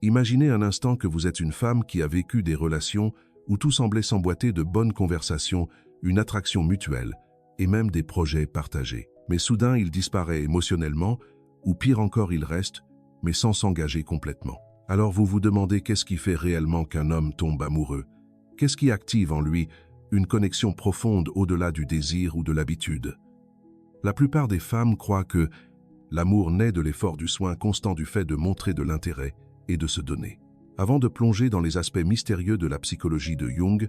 Imaginez un instant que vous êtes une femme qui a vécu des relations où tout semblait s'emboîter de bonnes conversations, une attraction mutuelle et même des projets partagés. Mais soudain, il disparaît émotionnellement, ou pire encore, il reste, mais sans s'engager complètement. Alors vous vous demandez qu'est-ce qui fait réellement qu'un homme tombe amoureux? Qu'est-ce qui active en lui une connexion profonde au-delà du désir ou de l'habitude? La plupart des femmes croient que l'amour naît de l'effort du soin constant du fait de montrer de l'intérêt et de se donner. Avant de plonger dans les aspects mystérieux de la psychologie de Jung,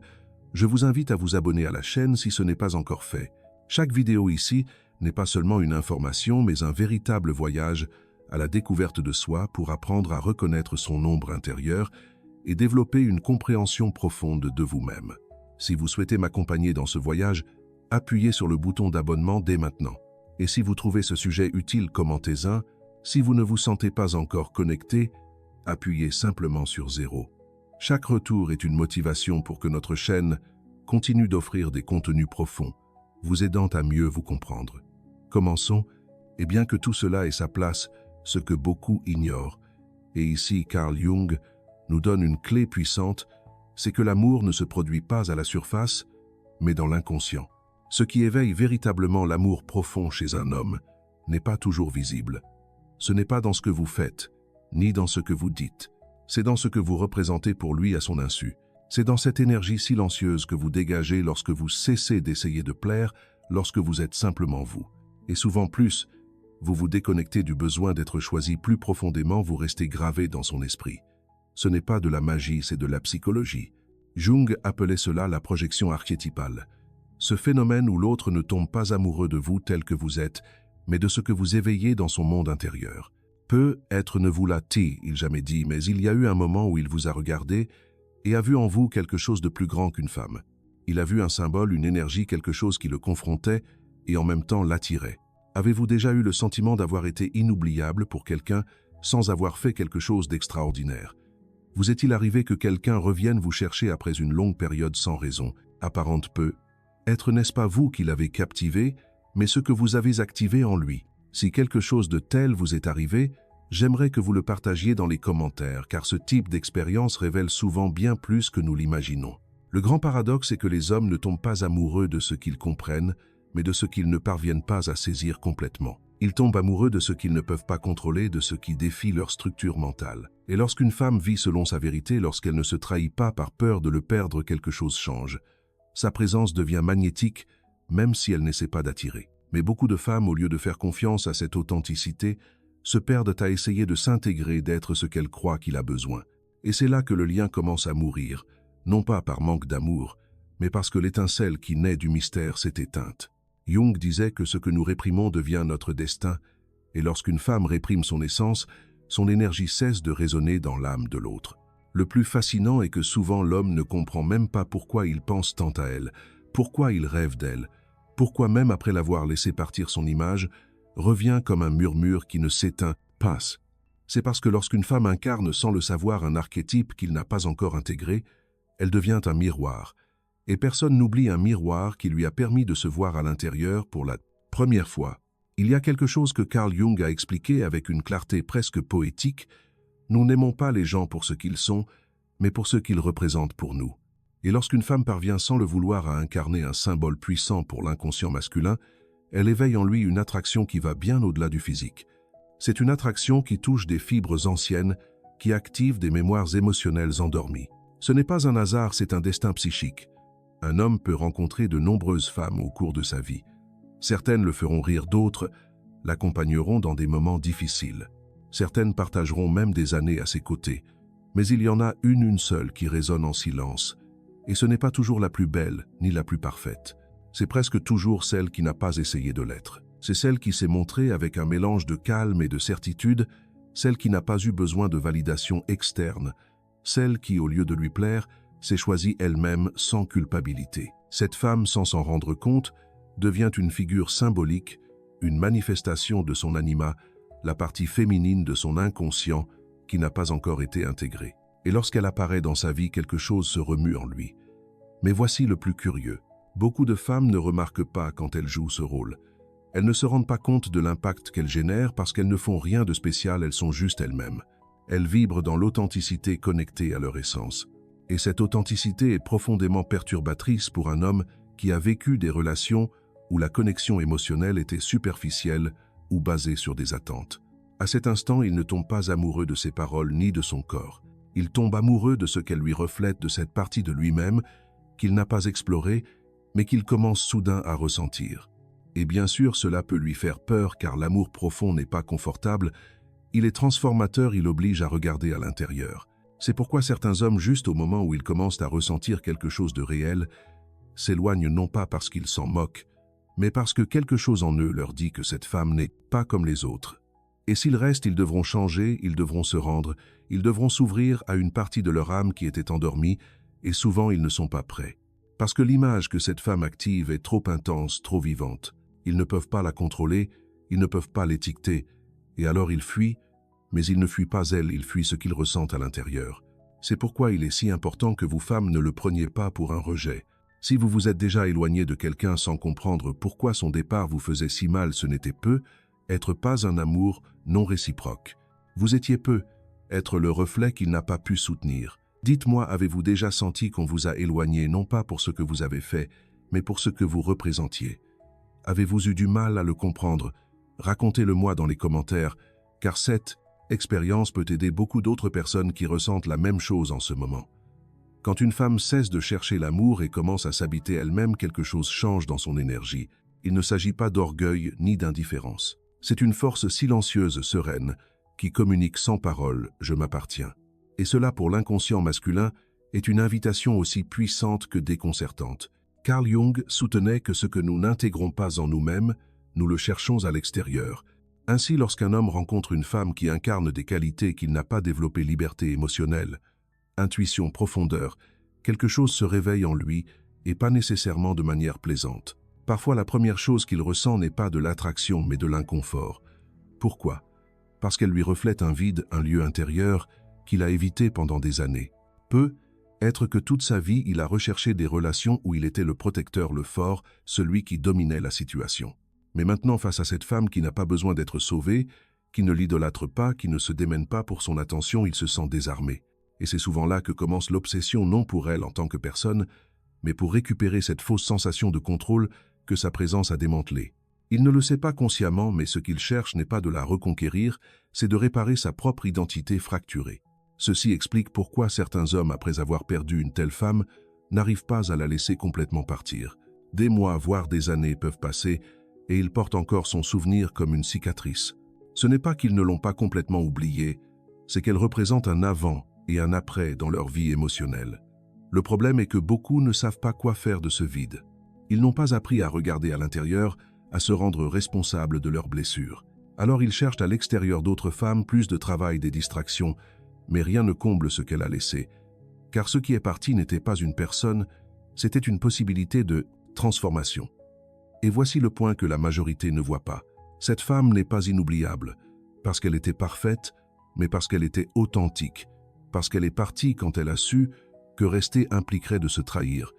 je vous invite à vous abonner à la chaîne si ce n'est pas encore fait. Chaque vidéo ici n'est pas seulement une information, mais un véritable voyage à la découverte de soi pour apprendre à reconnaître son ombre intérieure et développer une compréhension profonde de vous-même. Si vous souhaitez m'accompagner dans ce voyage, appuyez sur le bouton d'abonnement dès maintenant. Et si vous trouvez ce sujet utile, commentez-en. Si vous ne vous sentez pas encore connecté, appuyez simplement sur 0. Chaque retour est une motivation pour que notre chaîne continue d'offrir des contenus profonds, vous aidant à mieux vous comprendre. Commençons, et bien que tout cela ait sa place, ce que beaucoup ignorent, et ici Carl Jung nous donne une clé puissante, c'est que l'amour ne se produit pas à la surface, mais dans l'inconscient. Ce qui éveille véritablement l'amour profond chez un homme n'est pas toujours visible. Ce n'est pas dans ce que vous faites, ni dans ce que vous dites. C'est dans ce que vous représentez pour lui à son insu. C'est dans cette énergie silencieuse que vous dégagez lorsque vous cessez d'essayer de plaire, lorsque vous êtes simplement vous. Et souvent plus, vous vous déconnectez du besoin d'être choisi plus profondément, vous restez gravé dans son esprit. Ce n'est pas de la magie, c'est de la psychologie. Jung appelait cela la projection archétypale. Ce phénomène où l'autre ne tombe pas amoureux de vous tel que vous êtes, mais de ce que vous éveillez dans son monde intérieur. Peu être ne vous l'a-t-il jamais dit, mais il y a eu un moment où il vous a regardé et a vu en vous quelque chose de plus grand qu'une femme. Il a vu un symbole, une énergie, quelque chose qui le confrontait et en même temps l'attirait. Avez-vous déjà eu le sentiment d'avoir été inoubliable pour quelqu'un sans avoir fait quelque chose d'extraordinaire? Vous est-il arrivé que quelqu'un revienne vous chercher après une longue période sans raison, apparente peu? Être n'est-ce pas vous qui l'avez captivé, mais ce que vous avez activé en lui? Si quelque chose de tel vous est arrivé, j'aimerais que vous le partagiez dans les commentaires, car ce type d'expérience révèle souvent bien plus que nous l'imaginons. Le grand paradoxe est que les hommes ne tombent pas amoureux de ce qu'ils comprennent, mais de ce qu'ils ne parviennent pas à saisir complètement. Ils tombent amoureux de ce qu'ils ne peuvent pas contrôler, de ce qui défie leur structure mentale. Et lorsqu'une femme vit selon sa vérité, lorsqu'elle ne se trahit pas par peur de le perdre, quelque chose change. Sa présence devient magnétique, même si elle n'essaie pas d'attirer. Mais beaucoup de femmes, au lieu de faire confiance à cette authenticité, se perdent à essayer de s'intégrer, d'être ce qu'elles croient qu'il a besoin. Et c'est là que le lien commence à mourir, non pas par manque d'amour, mais parce que l'étincelle qui naît du mystère s'est éteinte. Jung disait que ce que nous réprimons devient notre destin, et lorsqu'une femme réprime son essence, son énergie cesse de résonner dans l'âme de l'autre. Le plus fascinant est que souvent l'homme ne comprend même pas pourquoi il pense tant à elle, pourquoi il rêve d'elle, pourquoi même après l'avoir laissé partir son image, revient comme un murmure qui ne s'éteint, passe. C'est parce que lorsqu'une femme incarne sans le savoir un archétype qu'il n'a pas encore intégré, elle devient un miroir. Et personne n'oublie un miroir qui lui a permis de se voir à l'intérieur pour la première fois. Il y a quelque chose que Carl Jung a expliqué avec une clarté presque poétique. Nous n'aimons pas les gens pour ce qu'ils sont, mais pour ce qu'ils représentent pour nous. Et lorsqu'une femme parvient sans le vouloir à incarner un symbole puissant pour l'inconscient masculin, elle éveille en lui une attraction qui va bien au-delà du physique. C'est une attraction qui touche des fibres anciennes, qui active des mémoires émotionnelles endormies. Ce n'est pas un hasard, c'est un destin psychique. Un homme peut rencontrer de nombreuses femmes au cours de sa vie. Certaines le feront rire, d'autres l'accompagneront dans des moments difficiles. Certaines partageront même des années à ses côtés. Mais il y en a une seule qui résonne en silence. Et ce n'est pas toujours la plus belle, ni la plus parfaite. C'est presque toujours celle qui n'a pas essayé de l'être. C'est celle qui s'est montrée avec un mélange de calme et de certitude, celle qui n'a pas eu besoin de validation externe, celle qui, au lieu de lui plaire, s'est choisie elle-même sans culpabilité. Cette femme, sans s'en rendre compte, devient une figure symbolique, une manifestation de son anima, la partie féminine de son inconscient qui n'a pas encore été intégrée. Et lorsqu'elle apparaît dans sa vie, quelque chose se remue en lui. Mais voici le plus curieux. Beaucoup de femmes ne remarquent pas quand elles jouent ce rôle. Elles ne se rendent pas compte de l'impact qu'elles génèrent parce qu'elles ne font rien de spécial, elles sont juste elles-mêmes. Elles vibrent dans l'authenticité connectée à leur essence. Et cette authenticité est profondément perturbatrice pour un homme qui a vécu des relations où la connexion émotionnelle était superficielle ou basée sur des attentes. À cet instant, il ne tombe pas amoureux de ses paroles ni de son corps. Il tombe amoureux de ce qu'elle lui reflète, de cette partie de lui-même qu'il n'a pas explorée, mais qu'il commence soudain à ressentir. Et bien sûr, cela peut lui faire peur car l'amour profond n'est pas confortable. Il est transformateur, il oblige à regarder à l'intérieur. C'est pourquoi certains hommes, juste au moment où ils commencent à ressentir quelque chose de réel, s'éloignent non pas parce qu'ils s'en moquent, mais parce que quelque chose en eux leur dit que cette femme n'est pas comme les autres. Et s'ils restent, ils devront changer, ils devront se rendre, ils devront s'ouvrir à une partie de leur âme qui était endormie, et souvent ils ne sont pas prêts. Parce que l'image que cette femme active est trop intense, trop vivante. Ils ne peuvent pas la contrôler, ils ne peuvent pas l'étiqueter, et alors ils fuient, mais ils ne fuient pas elle, ils fuient ce qu'ils ressentent à l'intérieur. C'est pourquoi il est si important que vous, femmes, ne le preniez pas pour un rejet. Si vous vous êtes déjà éloigné de quelqu'un sans comprendre pourquoi son départ vous faisait si mal, ce n'était peu, être pas un amour non réciproque. Vous étiez peu, être le reflet qu'il n'a pas pu soutenir. Dites-moi, avez-vous déjà senti qu'on vous a éloigné, non pas pour ce que vous avez fait, mais pour ce que vous représentiez? Avez-vous eu du mal à le comprendre? Racontez-le-moi dans les commentaires, car cette expérience peut aider beaucoup d'autres personnes qui ressentent la même chose en ce moment. Quand une femme cesse de chercher l'amour et commence à s'habiter elle-même, quelque chose change dans son énergie. Il ne s'agit pas d'orgueil ni d'indifférence. C'est une force silencieuse, sereine, qui communique sans parole « je m'appartiens ». Et cela pour l'inconscient masculin est une invitation aussi puissante que déconcertante. Carl Jung soutenait que ce que nous n'intégrons pas en nous-mêmes, nous le cherchons à l'extérieur. Ainsi, lorsqu'un homme rencontre une femme qui incarne des qualités qu'il n'a pas développées, liberté émotionnelle, intuition, profondeur, quelque chose se réveille en lui et pas nécessairement de manière plaisante. Parfois, la première chose qu'il ressent n'est pas de l'attraction mais de l'inconfort. Pourquoi? Parce qu'elle lui reflète un vide, un lieu intérieur qu'il a évité pendant des années. Être que toute sa vie, il a recherché des relations où il était le protecteur, le fort, celui qui dominait la situation. Mais maintenant, face à cette femme qui n'a pas besoin d'être sauvée, qui ne l'idolâtre pas, qui ne se démène pas pour son attention, il se sent désarmé. Et c'est souvent là que commence l'obsession, non pour elle en tant que personne, mais pour récupérer cette fausse sensation de contrôle que sa présence a démantelée. Il ne le sait pas consciemment, mais ce qu'il cherche n'est pas de la reconquérir, c'est de réparer sa propre identité fracturée. Ceci explique pourquoi certains hommes, après avoir perdu une telle femme, n'arrivent pas à la laisser complètement partir. Des mois, voire des années peuvent passer, et ils portent encore son souvenir comme une cicatrice. Ce n'est pas qu'ils ne l'ont pas complètement oubliée, c'est qu'elle représente un avant et un après dans leur vie émotionnelle. Le problème est que beaucoup ne savent pas quoi faire de ce vide. Ils n'ont pas appris à regarder à l'intérieur, à se rendre responsables de leurs blessures. Alors ils cherchent à l'extérieur d'autres femmes, plus de travail, des distractions, mais rien ne comble ce qu'elle a laissé. Car ce qui est parti n'était pas une personne, c'était une possibilité de transformation. Et voici le point que la majorité ne voit pas. Cette femme n'est pas inoubliable, parce qu'elle était parfaite, mais parce qu'elle était authentique, parce qu'elle est partie quand elle a su que rester impliquerait de se trahir,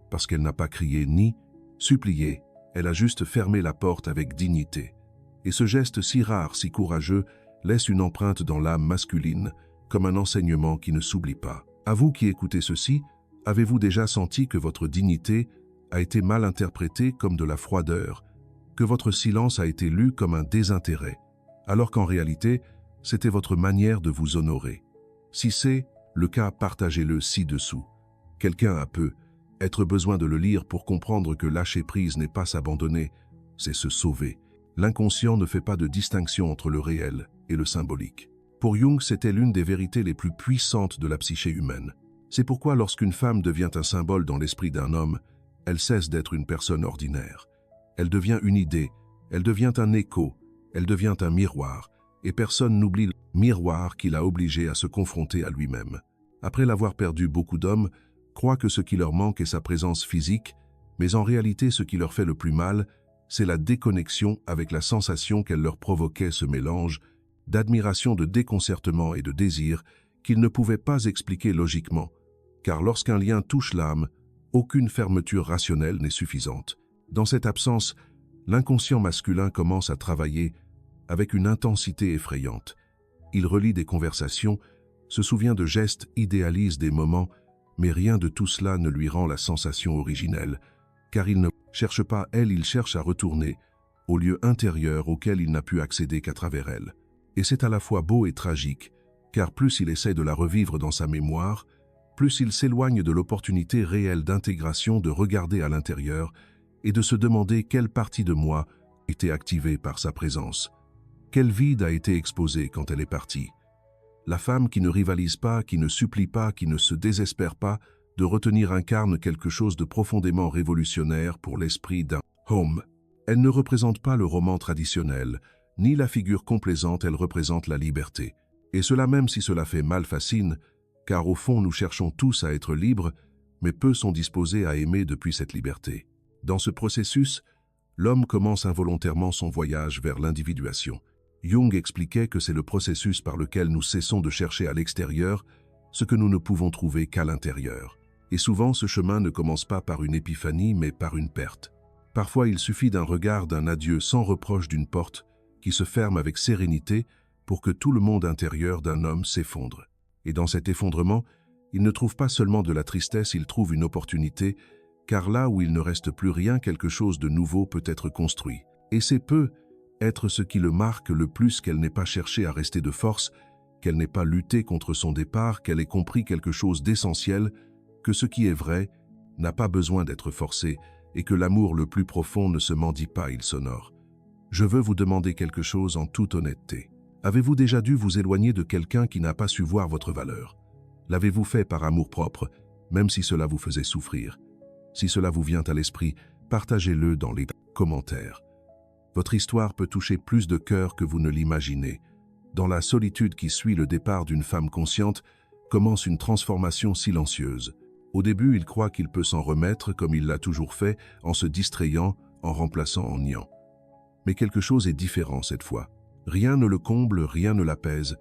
parce qu'elle n'a pas crié ni supplié, elle a juste fermé la porte avec dignité. Et ce geste si rare, si courageux, laisse une empreinte dans l'âme masculine, comme un enseignement qui ne s'oublie pas. À vous qui écoutez ceci, avez-vous déjà senti que votre dignité a été mal interprétée comme de la froideur, que votre silence a été lu comme un désintérêt, alors qu'en réalité, c'était votre manière de vous honorer? Si c'est le cas, partagez-le ci-dessous. Quelqu'un a être besoin de le lire pour comprendre que lâcher prise n'est pas s'abandonner, c'est se sauver. L'inconscient ne fait pas de distinction entre le réel et le symbolique. Pour Jung, c'était l'une des vérités les plus puissantes de la psyché humaine. C'est pourquoi lorsqu'une femme devient un symbole dans l'esprit d'un homme, elle cesse d'être une personne ordinaire. Elle devient une idée, elle devient un écho, elle devient un miroir, et personne n'oublie le miroir qui l'a obligé à se confronter à lui-même. Après l'avoir perdu, beaucoup d'hommes croient que ce qui leur manque est sa présence physique, mais en réalité ce qui leur fait le plus mal, c'est la déconnexion avec la sensation qu'elle leur provoquait, ce mélange d'admiration, de déconcertement et de désir qu'ils ne pouvaient pas expliquer logiquement, car lorsqu'un lien touche l'âme, aucune fermeture rationnelle n'est suffisante. Dans cette absence, l'inconscient masculin commence à travailler avec une intensité effrayante. Il relit des conversations, se souvient de gestes, idéalise des moments, mais rien de tout cela ne lui rend la sensation originelle, car il ne cherche pas elle, il cherche à retourner au lieu intérieur auquel il n'a pu accéder qu'à travers elle. Et c'est à la fois beau et tragique, car plus il essaie de la revivre dans sa mémoire, plus il s'éloigne de l'opportunité réelle d'intégration, de regarder à l'intérieur et de se demander quelle partie de moi était activée par sa présence. Quel vide a été exposé quand elle est partie? La femme qui ne rivalise pas, qui ne supplie pas, qui ne se désespère pas de retenir incarne quelque chose de profondément révolutionnaire pour l'esprit d'un homme. Elle ne représente pas le roman traditionnel, ni la figure complaisante, elle représente la liberté. Et cela même si cela fait mal fascine, car au fond nous cherchons tous à être libres, mais peu sont disposés à aimer depuis cette liberté. Dans ce processus, l'homme commence involontairement son voyage vers l'individuation. Jung expliquait que c'est le processus par lequel nous cessons de chercher à l'extérieur ce que nous ne pouvons trouver qu'à l'intérieur. Et souvent, ce chemin ne commence pas par une épiphanie, mais par une perte. Parfois, il suffit d'un regard, d'un adieu sans reproche d'une porte qui se ferme avec sérénité pour que tout le monde intérieur d'un homme s'effondre. Et dans cet effondrement, il ne trouve pas seulement de la tristesse, il trouve une opportunité, car là où il ne reste plus rien, quelque chose de nouveau peut être construit. Et c'est peu être ce qui le marque le plus qu'elle n'ait pas cherché à rester de force, qu'elle n'ait pas lutté contre son départ, qu'elle ait compris quelque chose d'essentiel, que ce qui est vrai n'a pas besoin d'être forcé et que l'amour le plus profond ne se mendie pas, il s'honore. Je veux vous demander quelque chose en toute honnêteté. Avez-vous déjà dû vous éloigner de quelqu'un qui n'a pas su voir votre valeur? L'avez-vous fait par amour-propre, même si cela vous faisait souffrir? Si cela vous vient à l'esprit, partagez-le dans les commentaires. Votre histoire peut toucher plus de cœurs que vous ne l'imaginez. Dans la solitude qui suit le départ d'une femme consciente, commence une transformation silencieuse. Au début, il croit qu'il peut s'en remettre comme il l'a toujours fait, en se distrayant, en remplaçant en niant. Mais quelque chose est différent cette fois. Rien ne le comble, rien ne l'apaise,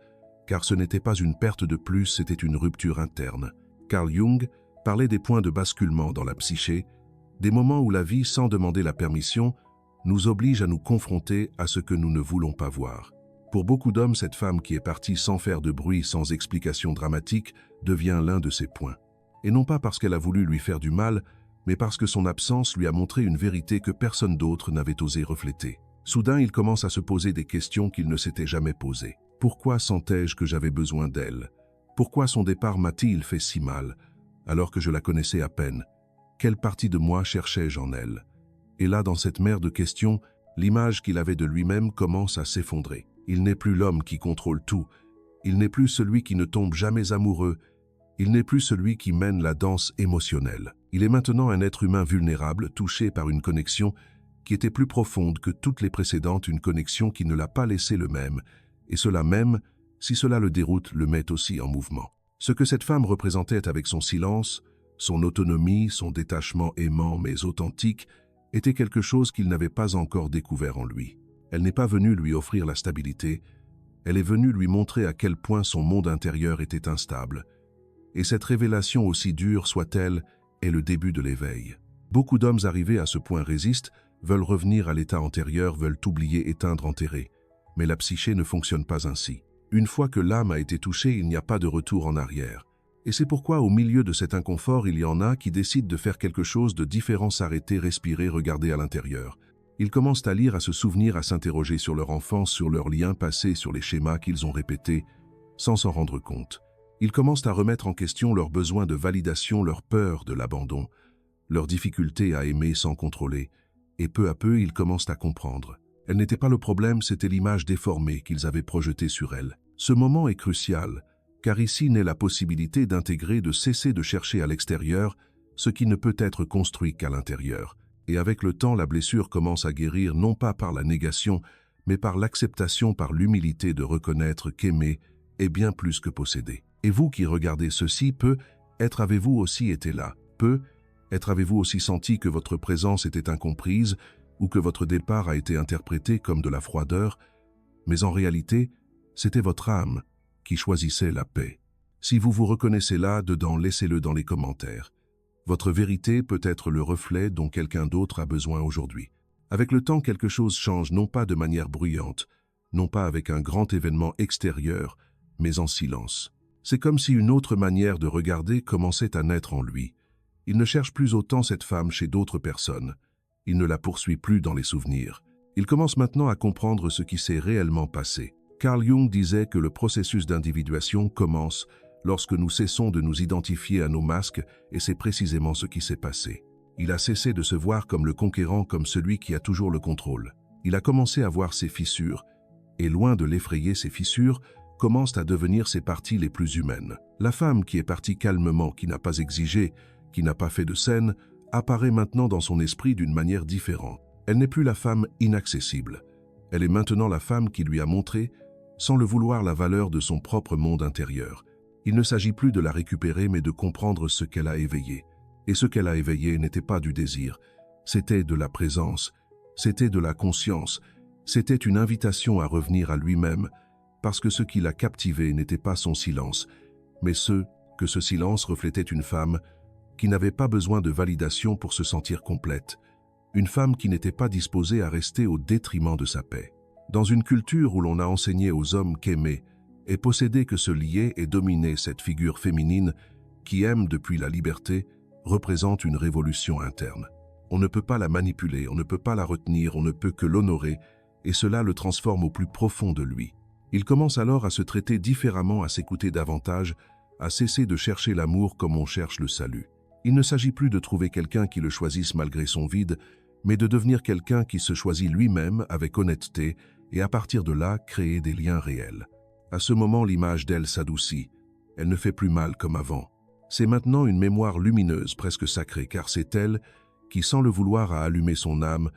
car ce n'était pas une perte de plus, c'était une rupture interne. Carl Jung parlait des points de basculement dans la psyché, des moments où la vie, sans demander la permission, nous oblige à nous confronter à ce que nous ne voulons pas voir. Pour beaucoup d'hommes, cette femme qui est partie sans faire de bruit, sans explication dramatique, devient l'un de ces points. Et non pas parce qu'elle a voulu lui faire du mal, mais parce que son absence lui a montré une vérité que personne d'autre n'avait osé refléter. Soudain, il commence à se poser des questions qu'il ne s'était jamais posées. Pourquoi sentais-je que j'avais besoin d'elle? Pourquoi son départ m'a-t-il fait si mal, alors que je la connaissais à peine? Quelle partie de moi cherchais-je en elle? Et là, dans cette mer de questions, l'image qu'il avait de lui-même commence à s'effondrer. Il n'est plus l'homme qui contrôle tout. Il n'est plus celui qui ne tombe jamais amoureux. Il n'est plus celui qui mène la danse émotionnelle. Il est maintenant un être humain vulnérable, touché par une connexion qui était plus profonde que toutes les précédentes, une connexion qui ne l'a pas laissé le même, et cela même, si cela le déroute, le met aussi en mouvement. Ce que cette femme représentait avec son silence, son autonomie, son détachement aimant mais authentique, était quelque chose qu'il n'avait pas encore découvert en lui. Elle n'est pas venue lui offrir la stabilité, elle est venue lui montrer à quel point son monde intérieur était instable. Et cette révélation, aussi dure soit-elle, est le début de l'éveil. Beaucoup d'hommes arrivés à ce point résistent, veulent revenir à l'état antérieur, veulent oublier, éteindre, enterrer. Mais la psyché ne fonctionne pas ainsi. Une fois que l'âme a été touchée, il n'y a pas de retour en arrière. Et c'est pourquoi, au milieu de cet inconfort, il y en a qui décident de faire quelque chose de différent, s'arrêter, respirer, regarder à l'intérieur. Ils commencent à lire, à se souvenir, à s'interroger sur leur enfance, sur leurs liens passés, sur les schémas qu'ils ont répétés, sans s'en rendre compte. Ils commencent à remettre en question leurs besoins de validation, leur peur de l'abandon, leur difficulté à aimer sans contrôler, et peu à peu, ils commencent à comprendre. Elle n'était pas le problème, c'était l'image déformée qu'ils avaient projetée sur elle. Ce moment est crucial, car ici naît la possibilité d'intégrer, de cesser de chercher à l'extérieur ce qui ne peut être construit qu'à l'intérieur. Et avec le temps, la blessure commence à guérir non pas par la négation, mais par l'acceptation, par l'humilité de reconnaître qu'aimer est bien plus que posséder. Et vous qui regardez ceci, peut-être avez-vous aussi été là, peut-être avez-vous aussi senti que votre présence était incomprise ou que votre départ a été interprété comme de la froideur, mais en réalité, c'était votre âme qui choisissait la paix. Si vous vous reconnaissez là-dedans, laissez-le dans les commentaires. Votre vérité peut être le reflet dont quelqu'un d'autre a besoin aujourd'hui. Avec le temps, quelque chose change, non pas de manière bruyante, non pas avec un grand événement extérieur, mais en silence. C'est comme si une autre manière de regarder commençait à naître en lui. Il ne cherche plus autant cette femme chez d'autres personnes. Il ne la poursuit plus dans les souvenirs. Il commence maintenant à comprendre ce qui s'est réellement passé. Carl Jung disait que le processus d'individuation commence lorsque nous cessons de nous identifier à nos masques, et c'est précisément ce qui s'est passé. Il a cessé de se voir comme le conquérant, comme celui qui a toujours le contrôle. Il a commencé à voir ses fissures, et loin de l'effrayer, ces fissures commencent à devenir ses parties les plus humaines. La femme qui est partie calmement, qui n'a pas exigé, qui n'a pas fait de scène, apparaît maintenant dans son esprit d'une manière différente. Elle n'est plus la femme inaccessible. Elle est maintenant la femme qui lui a montré, sans le vouloir, la valeur de son propre monde intérieur. Il ne s'agit plus de la récupérer, mais de comprendre ce qu'elle a éveillé. Et ce qu'elle a éveillé n'était pas du désir, c'était de la présence, c'était de la conscience, c'était une invitation à revenir à lui-même, parce que ce qui l'a captivé n'était pas son silence, mais que ce silence reflétait une femme qui n'avait pas besoin de validation pour se sentir complète, une femme qui n'était pas disposée à rester au détriment de sa paix. Dans une culture où l'on a enseigné aux hommes qu'aimer et posséder, que se lier et dominer, cette figure féminine qui aime depuis la liberté représente une révolution interne. On ne peut pas la manipuler, on ne peut pas la retenir, on ne peut que l'honorer, et cela le transforme au plus profond de lui. Il commence alors à se traiter différemment, à s'écouter davantage, à cesser de chercher l'amour comme on cherche le salut. Il ne s'agit plus de trouver quelqu'un qui le choisisse malgré son vide, mais de devenir quelqu'un qui se choisit lui-même avec honnêteté et à partir de là, créer des liens réels. À ce moment, l'image d'elle s'adoucit. Elle ne fait plus mal comme avant. C'est maintenant une mémoire lumineuse, presque sacrée, car c'est elle qui, sans le vouloir, a allumé son âme,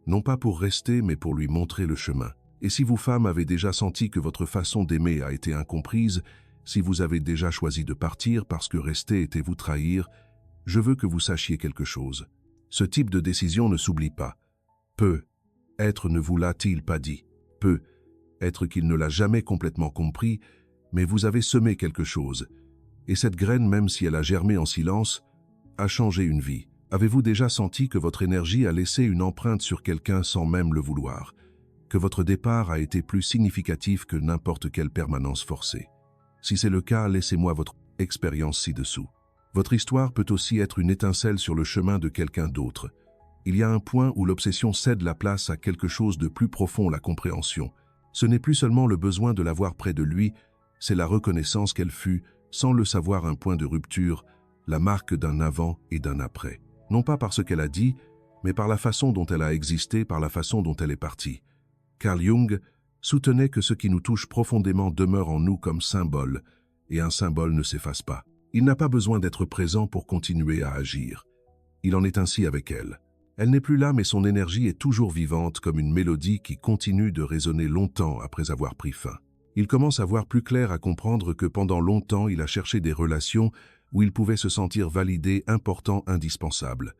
non pas pour rester, mais pour lui montrer le chemin. Et si vous, femmes, avez déjà senti que votre façon d'aimer a été incomprise, si vous avez déjà choisi de partir parce que rester était vous trahir, je veux que vous sachiez quelque chose. Ce type de décision ne s'oublie pas. Peut-être ne vous l'a-t-il pas dit. Peut-être qu'il ne l'a jamais complètement compris, mais vous avez semé quelque chose. Et cette graine, même si elle a germé en silence, a changé une vie. Avez-vous déjà senti que votre énergie a laissé une empreinte sur quelqu'un sans même le vouloir? Que votre départ a été plus significatif que n'importe quelle permanence forcée? Si c'est le cas, laissez-moi votre expérience ci-dessous. Votre histoire peut aussi être une étincelle sur le chemin de quelqu'un d'autre. Il y a un point où l'obsession cède la place à quelque chose de plus profond, la compréhension. Ce n'est plus seulement le besoin de l'avoir près de lui, c'est la reconnaissance qu'elle fut, sans le savoir, un point de rupture, la marque d'un avant et d'un après. Non pas par ce qu'elle a dit, mais par la façon dont elle a existé, par la façon dont elle est partie. Carl Jung soutenait que ce qui nous touche profondément demeure en nous comme symbole, et un symbole ne s'efface pas. Il n'a pas besoin d'être présent pour continuer à agir. Il en est ainsi avec elle. Elle n'est plus là, mais son énergie est toujours vivante comme une mélodie qui continue de résonner longtemps après avoir pris fin. Il commence à voir plus clair, à comprendre que pendant longtemps, il a cherché des relations où il pouvait se sentir validé, important, indispensable.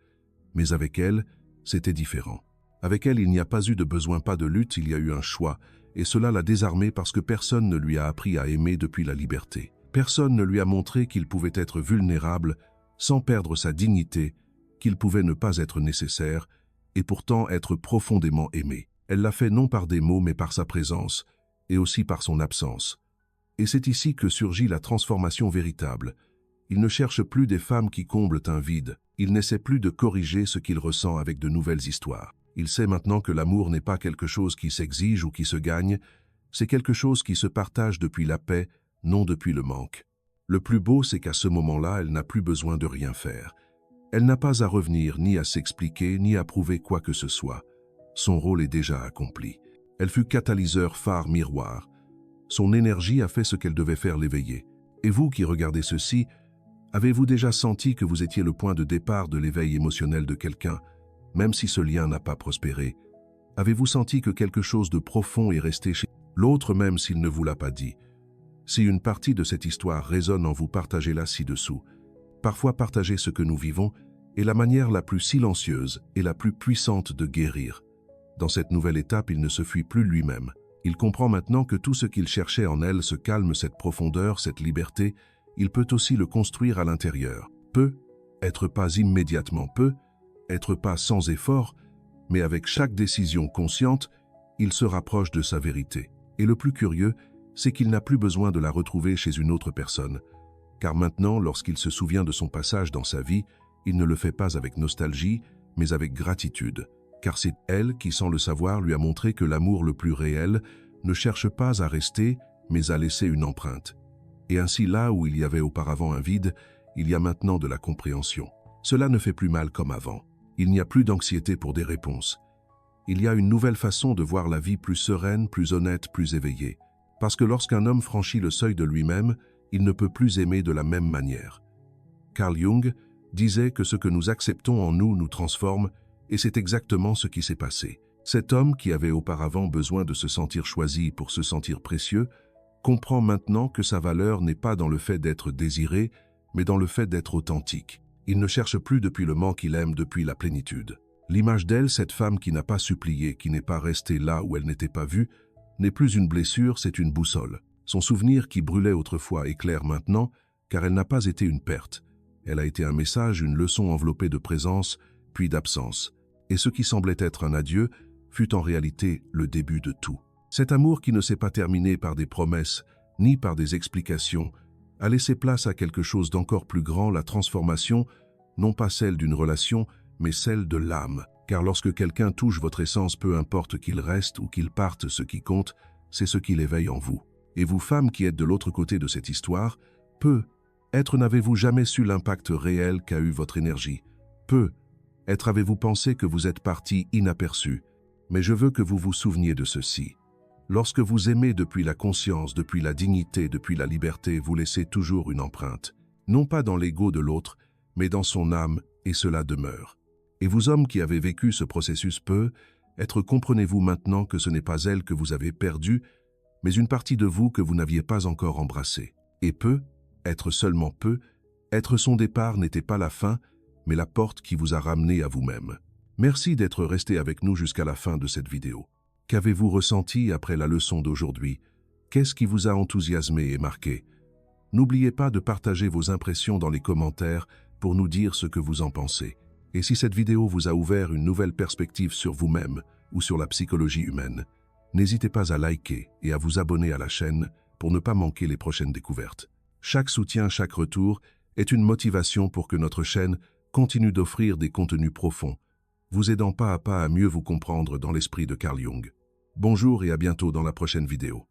Mais avec elle, c'était différent. Avec elle, il n'y a pas eu de besoin, pas de lutte, il y a eu un choix, et cela l'a désarmé parce que personne ne lui a appris à aimer depuis la liberté. Personne ne lui a montré qu'il pouvait être vulnérable, sans perdre sa dignité, qu'il pouvait ne pas être nécessaire, et pourtant être profondément aimé. Elle l'a fait non par des mots, mais par sa présence, et aussi par son absence. Et c'est ici que surgit la transformation véritable. Il ne cherche plus des femmes qui comblent un vide. Il n'essaie plus de corriger ce qu'il ressent avec de nouvelles histoires. Il sait maintenant que l'amour n'est pas quelque chose qui s'exige ou qui se gagne, c'est quelque chose qui se partage depuis la paix, non depuis le manque. Le plus beau, c'est qu'à ce moment-là, elle n'a plus besoin de rien faire. Elle n'a pas à revenir, ni à s'expliquer, ni à prouver quoi que ce soit. Son rôle est déjà accompli. Elle fut catalyseur, phare, miroir. Son énergie a fait ce qu'elle devait faire, l'éveiller. Et vous qui regardez ceci, avez-vous déjà senti que vous étiez le point de départ de l'éveil émotionnel de quelqu'un, même si ce lien n'a pas prospéré? Avez-vous senti que quelque chose de profond est resté chez l'autre, même s'il ne vous l'a pas dit? Si une partie de cette histoire résonne en vous, partagez-la ci-dessous. Parfois, partager ce que nous vivons est la manière la plus silencieuse et la plus puissante de guérir. Dans cette nouvelle étape, il ne se fuit plus lui-même. Il comprend maintenant que tout ce qu'il cherchait en elle, ce calme, cette profondeur, cette liberté, il peut aussi le construire à l'intérieur. Peut être pas immédiatement, peut être pas sans effort, mais avec chaque décision consciente, il se rapproche de sa vérité. Et le plus curieux, c'est qu'il n'a plus besoin de la retrouver chez une autre personne. Car maintenant, lorsqu'il se souvient de son passage dans sa vie, il ne le fait pas avec nostalgie, mais avec gratitude. Car c'est elle qui, sans le savoir, lui a montré que l'amour le plus réel ne cherche pas à rester, mais à laisser une empreinte. Et ainsi, là où il y avait auparavant un vide, il y a maintenant de la compréhension. Cela ne fait plus mal comme avant. Il n'y a plus d'anxiété pour des réponses. Il y a une nouvelle façon de voir la vie plus sereine, plus honnête, plus éveillée. Parce que lorsqu'un homme franchit le seuil de lui-même, il ne peut plus aimer de la même manière. Carl Jung disait que ce que nous acceptons en nous nous transforme, et c'est exactement ce qui s'est passé. Cet homme, qui avait auparavant besoin de se sentir choisi pour se sentir précieux, comprend maintenant que sa valeur n'est pas dans le fait d'être désiré, mais dans le fait d'être authentique. Il ne cherche plus depuis le manque qu'il aime depuis la plénitude. L'image d'elle, cette femme qui n'a pas supplié, qui n'est pas restée là où elle n'était pas vue, n'est plus une blessure, c'est une boussole. Son souvenir qui brûlait autrefois éclaire maintenant, car elle n'a pas été une perte. Elle a été un message, une leçon enveloppée de présence, puis d'absence. Et ce qui semblait être un adieu fut en réalité le début de tout. Cet amour qui ne s'est pas terminé par des promesses, ni par des explications, a laissé place à quelque chose d'encore plus grand, la transformation, non pas celle d'une relation, mais celle de l'âme. Car lorsque quelqu'un touche votre essence, peu importe qu'il reste ou qu'il parte, ce qui compte, c'est ce qu'il éveille en vous. Et vous, femmes qui êtes de l'autre côté de cette histoire, peut-être n'avez-vous jamais su l'impact réel qu'a eu votre énergie. Peut-être avez-vous pensé que vous êtes parti inaperçu. Mais je veux que vous vous souveniez de ceci. Lorsque vous aimez depuis la conscience, depuis la dignité, depuis la liberté, vous laissez toujours une empreinte. Non pas dans l'ego de l'autre, mais dans son âme, et cela demeure. Et vous, hommes qui avez vécu ce processus, peut-être comprenez-vous maintenant que ce n'est pas elle que vous avez perdue, mais une partie de vous que vous n'aviez pas encore embrassée. Et être seulement être son départ n'était pas la fin, mais la porte qui vous a ramené à vous-même. Merci d'être resté avec nous jusqu'à la fin de cette vidéo. Qu'avez-vous ressenti après la leçon d'aujourd'hui? Qu'est-ce qui vous a enthousiasmé et marqué? N'oubliez pas de partager vos impressions dans les commentaires pour nous dire ce que vous en pensez. Et si cette vidéo vous a ouvert une nouvelle perspective sur vous-même ou sur la psychologie humaine, n'hésitez pas à liker et à vous abonner à la chaîne pour ne pas manquer les prochaines découvertes. Chaque soutien, chaque retour est une motivation pour que notre chaîne continue d'offrir des contenus profonds, vous aidant pas à mieux vous comprendre dans l'esprit de Carl Jung. Bonjour et à bientôt dans la prochaine vidéo.